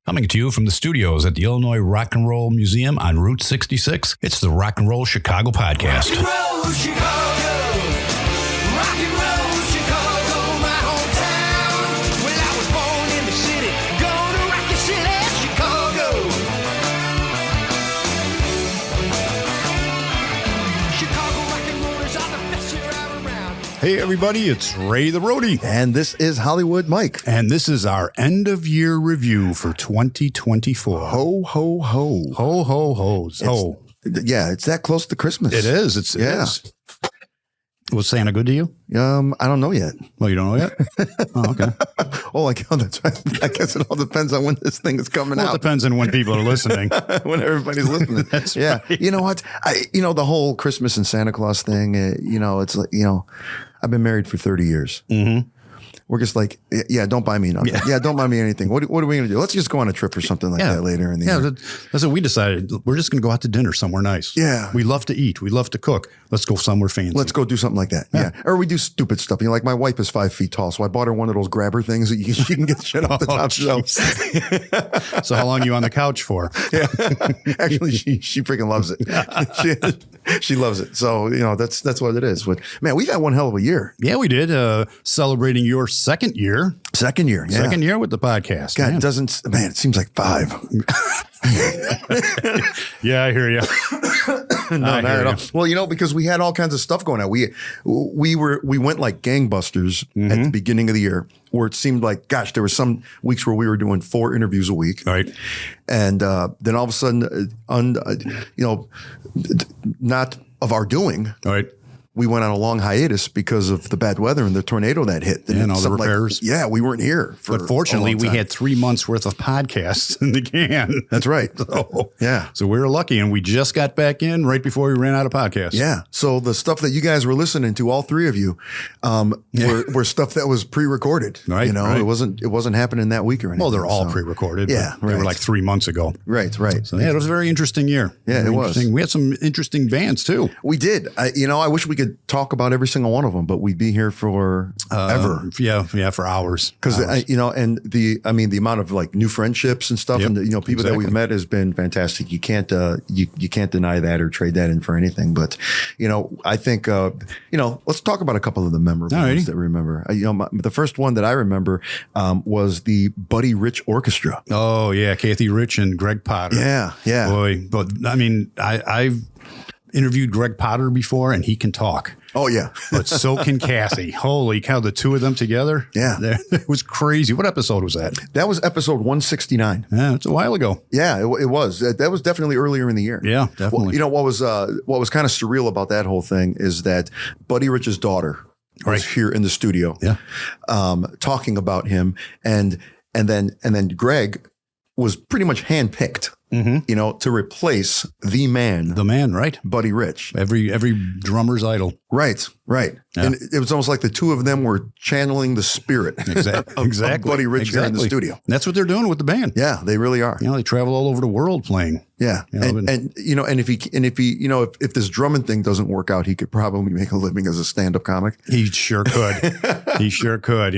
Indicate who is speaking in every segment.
Speaker 1: Coming to you from the studios at the Illinois Rock and Roll Museum on Route 66, it's the Rock and Roll Chicago podcast.
Speaker 2: Rock and roll Chicago, rock and roll Chicago, my hometown. Well, I was born in the city, gonna rock your city, Chicago. Chicago rock and rollers are the best here out around.
Speaker 1: Hey everybody, it's Ray the Roadie.
Speaker 3: And this is Hollywood Mike.
Speaker 1: And this is our end of year review for 2024.
Speaker 3: Ho, ho, ho.
Speaker 1: Ho, ho, ho's. Ho.
Speaker 3: Yeah, it's that close to Christmas.
Speaker 1: It is. It is. Was Santa good to you?
Speaker 3: I don't know yet.
Speaker 1: Well, you don't know yet? Oh, okay.
Speaker 3: Oh, that's right. I guess it all depends on when this thing is coming
Speaker 1: Well,
Speaker 3: out.
Speaker 1: it depends on when people are listening.
Speaker 3: When everybody's listening.
Speaker 1: That's
Speaker 3: yeah.
Speaker 1: right.
Speaker 3: You know what? The whole Christmas and Santa Claus thing, it's like, I've been married for 30 years.
Speaker 1: Mm-hmm.
Speaker 3: We're just like, yeah, don't buy me nothing. Yeah, don't buy me anything. What are we going to do? Let's just go on a trip or something like that later in the year.
Speaker 1: That's what we decided. We're just going to go out to dinner somewhere nice.
Speaker 3: Yeah.
Speaker 1: We love to eat. We love to cook. Let's go somewhere fancy.
Speaker 3: Let's go do something like that. Yeah. Or we do stupid stuff. Like my wife is 5 feet tall, so I bought her one of those grabber things that you can get shit off the top shelf.
Speaker 1: So how long are you on the couch for?
Speaker 3: Yeah. Actually, she freaking loves it. She loves it. So, that's what it is. But man, we've had one hell of a year.
Speaker 1: Yeah, we did. Celebrating your second year.
Speaker 3: Second year. Yeah.
Speaker 1: Second year with the podcast.
Speaker 3: God,
Speaker 1: Man.
Speaker 3: it seems like 5.
Speaker 1: Yeah, I hear you.
Speaker 3: No, not at all. Well, because we had all kinds of stuff going on. We went like gangbusters at the beginning of the year, where it seemed like, gosh, there were some weeks where we were doing 4 interviews a week.
Speaker 1: Right.
Speaker 3: And then all of a sudden, not of our doing,
Speaker 1: All right.
Speaker 3: we went on a long hiatus because of the bad weather and the tornado that hit.
Speaker 1: And all the repairs.
Speaker 3: We weren't here.
Speaker 1: But fortunately, we had 3 months worth of podcasts in the can.
Speaker 3: That's right.
Speaker 1: So,
Speaker 3: Yeah.
Speaker 1: So we were lucky, and we just got back in right before we ran out of podcasts.
Speaker 3: Yeah. So the stuff that you guys were listening to, all 3 of you, were stuff that was pre-recorded.
Speaker 1: Right, right.
Speaker 3: It wasn't happening that week or anything.
Speaker 1: Well, they're all
Speaker 3: so.
Speaker 1: pre-recorded.
Speaker 3: Yeah,
Speaker 1: They were
Speaker 3: right.
Speaker 1: like 3 months ago.
Speaker 3: Right.
Speaker 1: So yeah, it was a very interesting year.
Speaker 3: Yeah,
Speaker 1: Very
Speaker 3: it was.
Speaker 1: interesting. We had some interesting bands too.
Speaker 3: We did. I wish we could talk about every single one of them, but we'd be here for ever.
Speaker 1: Yeah, for hours.
Speaker 3: Because and the amount of like new friendships and stuff,
Speaker 1: Yep,
Speaker 3: and people that
Speaker 1: exactly.
Speaker 3: we've met has been fantastic. You can't you can't deny that or trade that in for anything. But I think let's talk about a couple of the memorable
Speaker 1: Alrighty.
Speaker 3: ones that we remember. The first one that I remember was the Buddy Rich Orchestra.
Speaker 1: Oh yeah, Kathy Rich and Greg Potter.
Speaker 3: Yeah.
Speaker 1: Boy, but I mean, I've interviewed Greg Potter before, and he can talk.
Speaker 3: Oh yeah.
Speaker 1: But so can Kathy. Holy cow, the two of them together.
Speaker 3: Yeah.
Speaker 1: It was crazy. What episode was that?
Speaker 3: That was episode 169.
Speaker 1: Yeah, it's a while ago.
Speaker 3: Yeah, it was. That was definitely earlier in the year.
Speaker 1: Yeah, definitely.
Speaker 3: Well, what was kind of surreal about that whole thing is that Buddy Rich's daughter was here in the studio, talking about him, and then Greg was pretty much handpicked, to replace the man,
Speaker 1: right?
Speaker 3: Buddy Rich.
Speaker 1: Every drummer's idol.
Speaker 3: Right.
Speaker 1: Yeah.
Speaker 3: And it was almost like the two of them were channeling the spirit of Buddy Rich here in the studio.
Speaker 1: And that's what they're doing with the band.
Speaker 3: Yeah, they really are.
Speaker 1: They travel all over the world playing.
Speaker 3: Yeah. And if this drumming thing doesn't work out, he could probably make a living as a stand-up comic.
Speaker 1: He sure could. He sure could,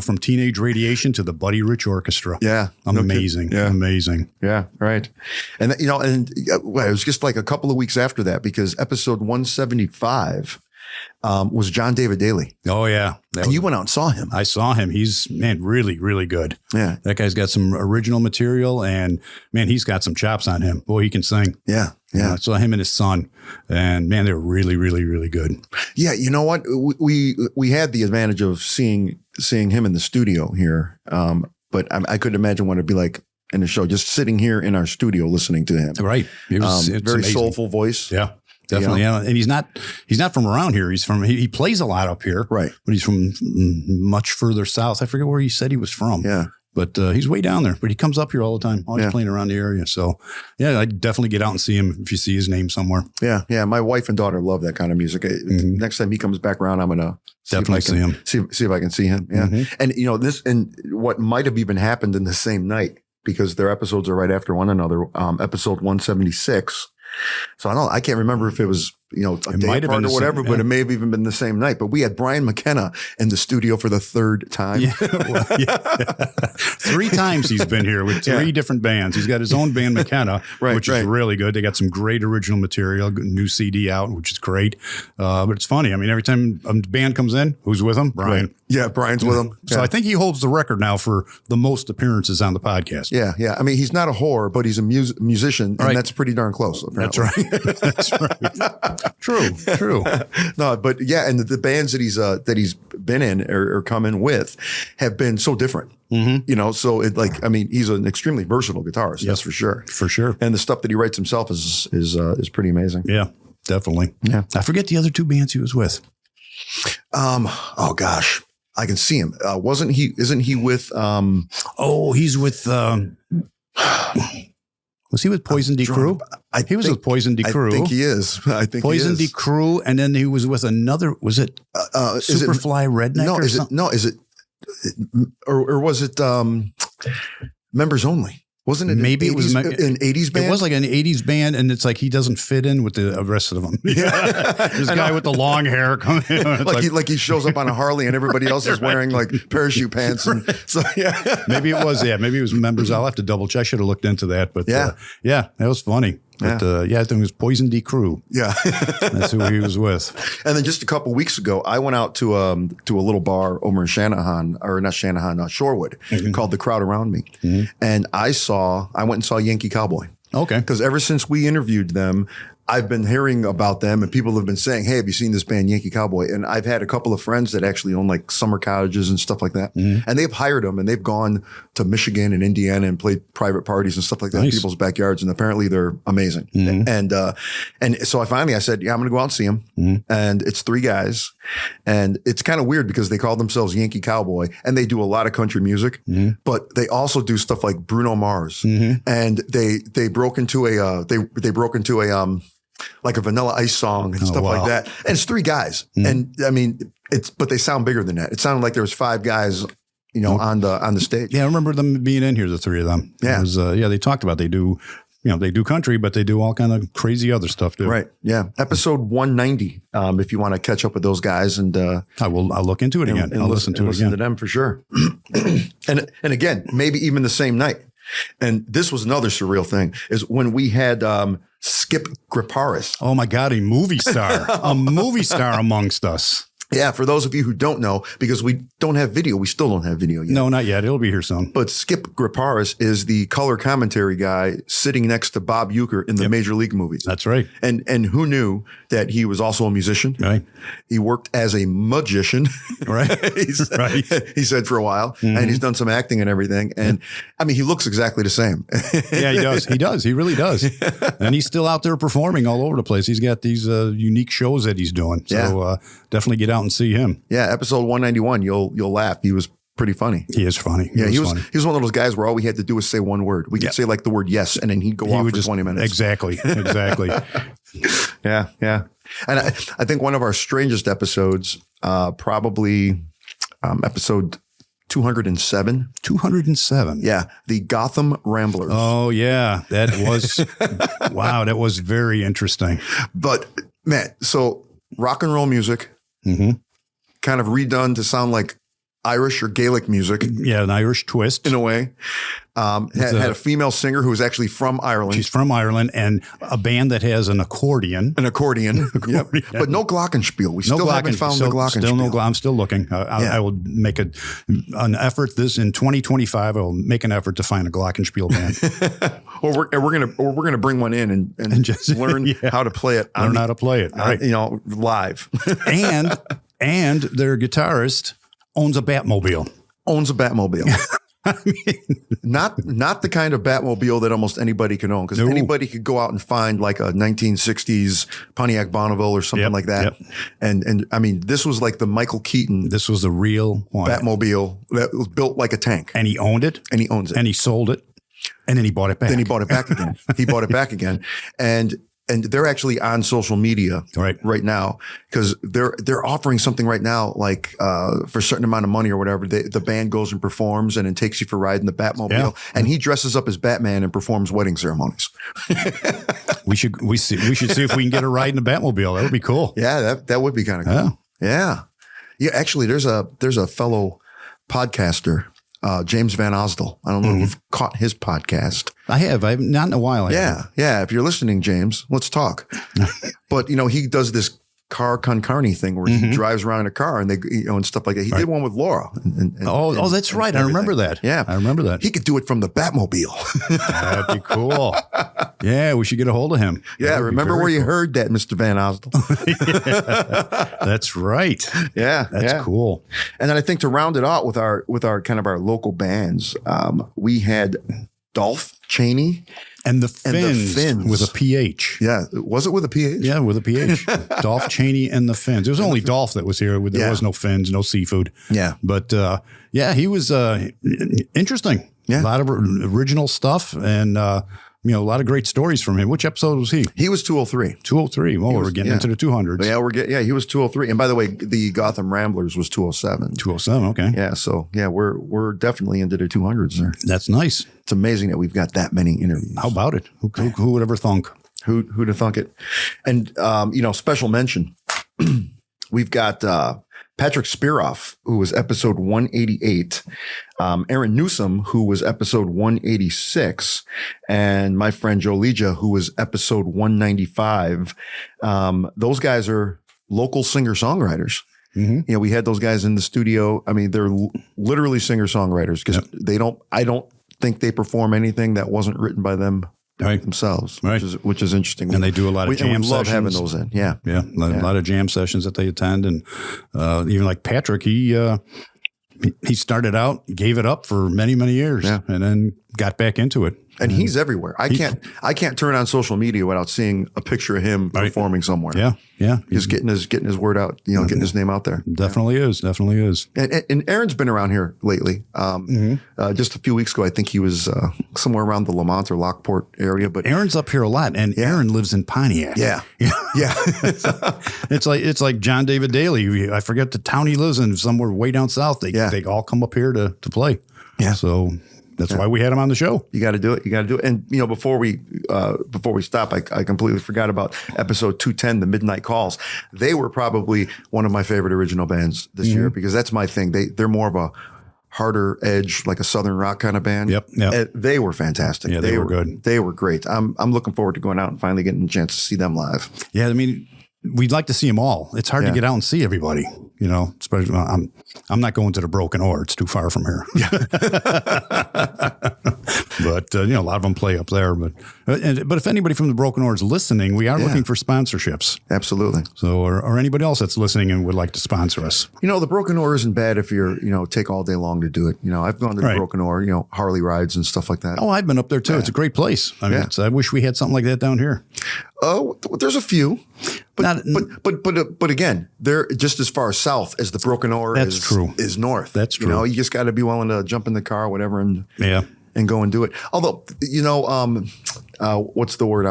Speaker 1: from Teenage Radiation to the Buddy Rich Orchestra.
Speaker 3: Yeah.
Speaker 1: Amazing.
Speaker 3: Yeah.
Speaker 1: Amazing.
Speaker 3: Yeah. Right. And, it was just like a couple of weeks after that, because episode 175 was John David Daly.
Speaker 1: Oh, yeah.
Speaker 3: And you went out and saw him.
Speaker 1: I saw him. He's, really, really good.
Speaker 3: Yeah.
Speaker 1: That guy's got some original material, and, he's got some chops on him. Boy, he can sing.
Speaker 3: Yeah. Yeah.
Speaker 1: I saw him and his son, and, they're really, really, really good.
Speaker 3: Yeah. You know what? We had the advantage of seeing him in the studio here. But I couldn't imagine what it'd be like in the show, just sitting here in our studio listening to him.
Speaker 1: Right. It's
Speaker 3: very
Speaker 1: amazing.
Speaker 3: soulful voice.
Speaker 1: Yeah. Definitely, yeah. And he's not from around here. He's from, he plays a lot up here.
Speaker 3: Right.
Speaker 1: But he's from much further south. I forget where he said he was from.
Speaker 3: Yeah.
Speaker 1: But he's way down there. But he comes up here all the time, always playing around the area. So, yeah, I'd definitely get out and see him if you see his name somewhere.
Speaker 3: Yeah. Yeah. My wife and daughter love that kind of music. Next time he comes back around, I'm going to
Speaker 1: definitely see him.
Speaker 3: See if I can see him. Yeah. And, and what might have even happened in the same night, because their episodes are right after one another, episode 176. So I can't remember if it was a day
Speaker 1: might have
Speaker 3: apart
Speaker 1: been
Speaker 3: or
Speaker 1: the
Speaker 3: whatever,
Speaker 1: same,
Speaker 3: but
Speaker 1: yeah.
Speaker 3: it may have even been the same night. But we had Brian McKenna in the studio for the third time.
Speaker 1: Yeah, well, yeah. 3 times he's been here with 3 different bands. He's got his own band, McKenna, which is really good. They got some great original material, new CD out, which is great. But it's funny. I mean, every time a band comes in, who's with them? Brian.
Speaker 3: Right. Yeah, Brian's with him.
Speaker 1: So I think he holds the record now for the most appearances on the podcast.
Speaker 3: Yeah. I mean, he's not a whore, but he's a musician, and that's pretty darn close. Apparently.
Speaker 1: That's right. That's right. True.
Speaker 3: No, but yeah, and the bands that he's been in or come in with have been so different. Mm-hmm. So he's an extremely versatile guitarist. That's for sure.
Speaker 1: For sure.
Speaker 3: And the stuff that he writes himself is pretty amazing.
Speaker 1: Yeah, definitely.
Speaker 3: Yeah.
Speaker 1: I forget the other 2 bands he was with.
Speaker 3: Oh gosh, I can see him. Isn't he with?
Speaker 1: He's with. Was he with Poison D Crew? He was with Poison D Crew.
Speaker 3: I think he is.
Speaker 1: Poison D Crew, and then he was with another. Was it Superfly Redneck?
Speaker 3: Is it? Or was it members only? Wasn't it?
Speaker 1: Maybe it was
Speaker 3: an 80s band.
Speaker 1: It was like an 80s band, and it's like he doesn't fit in with the rest of them. Yeah. This guy with the long hair coming in.
Speaker 3: Like he shows up on a Harley and everybody else is wearing like parachute pants. And so, yeah.
Speaker 1: Maybe it was members. I'll have to double check. I should have looked into that. But that was funny. But I think it was Poison D Crew. Yeah. That's who he was with.
Speaker 3: And then just a couple weeks ago, I went out to a little bar over in Shorewood, called The Crowd Around Me. Mm-hmm. And I went and saw Yankee Cowboy. Okay. Because ever since we interviewed them, I've been hearing about them and people have been saying, hey, have you seen this band Yankee Cowboy? And I've had a couple of friends that actually own like summer cottages and stuff like that. Mm-hmm. And they've hired them and they've gone to Michigan and Indiana and played private parties and stuff like that in people's backyards. And apparently they're amazing. Mm-hmm. And so I said, I'm going to go out and see them. Mm-hmm. And it's 3 guys. And it's kind of weird because they call themselves Yankee Cowboy and they do a lot of country music, but they also do stuff like Bruno Mars. Mm-hmm. And they broke into a like a Vanilla Ice song and stuff like that. And it's 3 guys. And I mean, but they sound bigger than that. It sounded like there was 5 guys, on the stage.
Speaker 1: Yeah. I remember them being in here, the 3 of them. Yeah. It was, they talked about, they do country, but they do all kind of crazy other stuff too.
Speaker 3: Right. Yeah. Episode 190. If you want to catch up with those guys and,
Speaker 1: I'll look into it again. I'll listen to
Speaker 3: them for sure. and again, maybe even the same night. And this was another surreal thing is when we had, Skip Griparis.
Speaker 1: Oh my God, a movie star amongst us.
Speaker 3: Yeah, for those of you who don't know, because we don't have video, we still don't have video yet.
Speaker 1: No, not yet. It'll be here soon.
Speaker 3: But Skip Griparis is the color commentary guy sitting next to Bob Uecker in the Major League movies.
Speaker 1: That's right.
Speaker 3: And who knew that he was also a musician? Right. He worked as a magician. Right. He said for a while. Mm-hmm. And he's done some acting and everything. And I mean, he looks exactly the same.
Speaker 1: Yeah, he does. He does. He really does. And he's still out there performing all over the place. He's got these unique shows that he's doing. So definitely get out and see him.
Speaker 3: Yeah, episode 191. You'll laugh. He was pretty funny.
Speaker 1: He is funny.
Speaker 3: He was one of those guys where all we had to do was say one word. We could say like the word yes, and then he'd go off for 20 minutes.
Speaker 1: Exactly.
Speaker 3: Yeah. And I think one of our strangest episodes, probably episode 207.
Speaker 1: 207.
Speaker 3: Yeah. The Gotham Ramblers.
Speaker 1: Oh, yeah. That was, wow, that was very interesting.
Speaker 3: But man, so rock and roll music, kind of redone to sound like Irish or Gaelic music.
Speaker 1: Yeah, an Irish twist.
Speaker 3: In a way. Had a female singer who was actually from Ireland.
Speaker 1: She's from Ireland, and a band that has an accordion.
Speaker 3: Yep. But no glockenspiel. We still haven't found the glockenspiel.
Speaker 1: I'm still looking. I will make an effort. In 2025, I will make an effort to find a glockenspiel band.
Speaker 3: we're gonna bring one in and just learn how to play it.
Speaker 1: Learn how to play it. Right.
Speaker 3: Live.
Speaker 1: and their guitarist owns a Batmobile.
Speaker 3: I mean, not the kind of Batmobile that almost anybody can own, because anybody could go out and find like a 1960s Pontiac Bonneville or something like that. Yep. And I mean, this was like the Michael Keaton.
Speaker 1: This was the real one.
Speaker 3: Batmobile that was built like a tank.
Speaker 1: And he owned it.
Speaker 3: And he owns it.
Speaker 1: And he sold it. And then he bought it back.
Speaker 3: He bought it back again. And they're actually on social media right now, because they're offering something right now, like for a certain amount of money or whatever. The band goes and performs and then takes you for a ride in the Batmobile, and he dresses up as Batman and performs wedding ceremonies.
Speaker 1: We should see if we can get a ride in the Batmobile. That would be cool.
Speaker 3: Yeah, that would be kind of cool. Yeah. Actually, there's a fellow podcaster, James Van Osdell. I don't know if you've caught his podcast.
Speaker 1: I've not in a while.
Speaker 3: Yeah. If you're listening, James, let's talk. But he does this car con carne thing where he drives around in a car and they and stuff like that. He did one with Laura. And
Speaker 1: that's right. I remember that.
Speaker 3: Yeah,
Speaker 1: I remember that.
Speaker 3: He could do it from the Batmobile.
Speaker 1: That'd be cool. Yeah, we should get a hold of him.
Speaker 3: Yeah, remember where you heard that, Mr. Van Osdell?
Speaker 1: That's right.
Speaker 3: Yeah,
Speaker 1: that's cool.
Speaker 3: And then I think to round it out with our kind of our local bands, we had Dolph Cheney.
Speaker 1: And the Finns with a PH.
Speaker 3: Yeah. Was it with a PH?
Speaker 1: Yeah, with a PH. Dolph Cheney and the Finns. It was only Dolph that was here. There was no fins, no seafood.
Speaker 3: Yeah.
Speaker 1: But he was interesting.
Speaker 3: Yeah.
Speaker 1: A lot of original stuff and a lot of great stories from him. Which episode was he?
Speaker 3: He was 203.
Speaker 1: 203. Well, we're getting into the 200s.
Speaker 3: Yeah, he was 203. And by the way, the Gotham Ramblers was 207.
Speaker 1: 207, okay.
Speaker 3: Yeah, so we're definitely into the 200s there.
Speaker 1: That's nice.
Speaker 3: It's amazing that we've got that many interviews.
Speaker 1: How about it? Who would ever thunk?
Speaker 3: Who'd have thunk it? And special mention. We've got Patrick Spiroff, who was episode 188, Aaron Newsom, who was episode 186, and my friend Joe Legia, who was episode 195. Those guys are local singer-songwriters. Mm-hmm. We had those guys in the studio. I mean, they're literally singer-songwriters because I don't think they perform anything that wasn't written by them themselves, which is interesting.
Speaker 1: And they do a lot of jam sessions.
Speaker 3: We love having those in. Yeah.
Speaker 1: Yeah. A lot of jam sessions that they attend. And even like Patrick, he started out, gave it up for many, many years and then got back into it.
Speaker 3: And he's everywhere. I can't turn on social media without seeing a picture of him performing somewhere.
Speaker 1: Yeah. Yeah.
Speaker 3: He's getting his word out, getting his name out there.
Speaker 1: Definitely is.
Speaker 3: And Aaron's been around here lately. Just a few weeks ago, I think he was somewhere around the Lamont or Lockport area. But
Speaker 1: Aaron's up here a lot, and Aaron lives in Pontiac.
Speaker 3: Yeah.
Speaker 1: It's like John David Daly. I forget the town he lives in, somewhere way down south. They all come up here to play. Yeah. So that's why we had him on the show.
Speaker 3: You got to do it. And before we stop, I completely forgot about episode 210, the Midnight Calls. They were probably one of my favorite original bands this year because that's my thing. They're more of a harder edge, like a Southern rock kind of band.
Speaker 1: Yep.
Speaker 3: They were fantastic.
Speaker 1: Yeah, they were good.
Speaker 3: They were great. I'm looking forward to going out and finally getting a chance to see them live.
Speaker 1: Yeah, I mean, we'd like to see them all. It's hard to get out and see everybody. Especially I'm not going to the Broken Oar. It's too far from here. But a lot of them play up there. But if anybody from the Broken Oar is listening, we are looking for sponsorships.
Speaker 3: Absolutely.
Speaker 1: So or anybody else that's listening and would like to sponsor us.
Speaker 3: The Broken Oar isn't bad if you're take all day long to do it. I've gone to the Broken Oar. Harley rides and stuff like that.
Speaker 1: Oh, I've been up there too. Yeah. It's a great place. I mean, I wish we had something like that down here.
Speaker 3: Oh, there's a few. But again, they're just as far south as the Broken Oar is north.
Speaker 1: That's true.
Speaker 3: You just got to be willing to jump in the car, whatever, and go and do it. Although, what's the word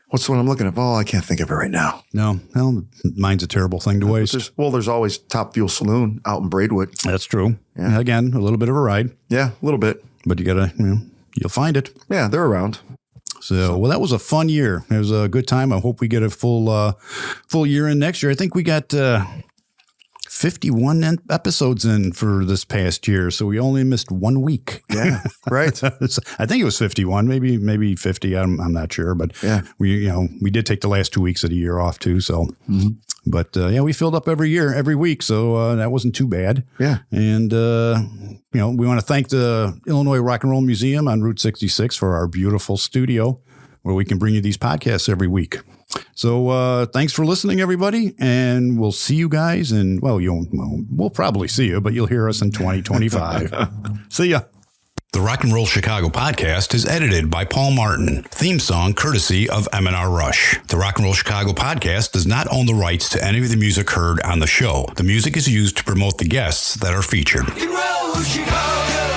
Speaker 3: what's the one I'm looking at? Oh, I can't think of it right now.
Speaker 1: No, well, mine's a terrible thing to waste.
Speaker 3: There's always Top Fuel Saloon out in Braidwood.
Speaker 1: That's true. Yeah. Again, a little bit of a ride.
Speaker 3: Yeah, a little bit.
Speaker 1: But you got to, you'll find it.
Speaker 3: Yeah, they're around.
Speaker 1: So, that was a fun year. It was a good time. I hope we get a full year in next year. I think we got 51 episodes in for this past year, so we only missed 1 week.
Speaker 3: Yeah, right.
Speaker 1: I think it was 51, maybe 50. I'm not sure, but we did take the last 2 weeks of the year off too. So, but we filled up every week, so that wasn't too bad.
Speaker 3: Yeah,
Speaker 1: and we want to thank the Illinois Rock and Roll Museum on Route 66 for our beautiful studio where we can bring you these podcasts every week. So thanks for listening, everybody, and we'll see you guys. And we'll probably see you, but you'll hear us in 2025. See ya.
Speaker 4: The Rock and Roll Chicago podcast is edited by Paul Martin. Theme song courtesy of M&R Rush. The Rock and Roll Chicago podcast does not own the rights to any of the music heard on the show. The music is used to promote the guests that are featured.
Speaker 2: Rock and Roll Chicago.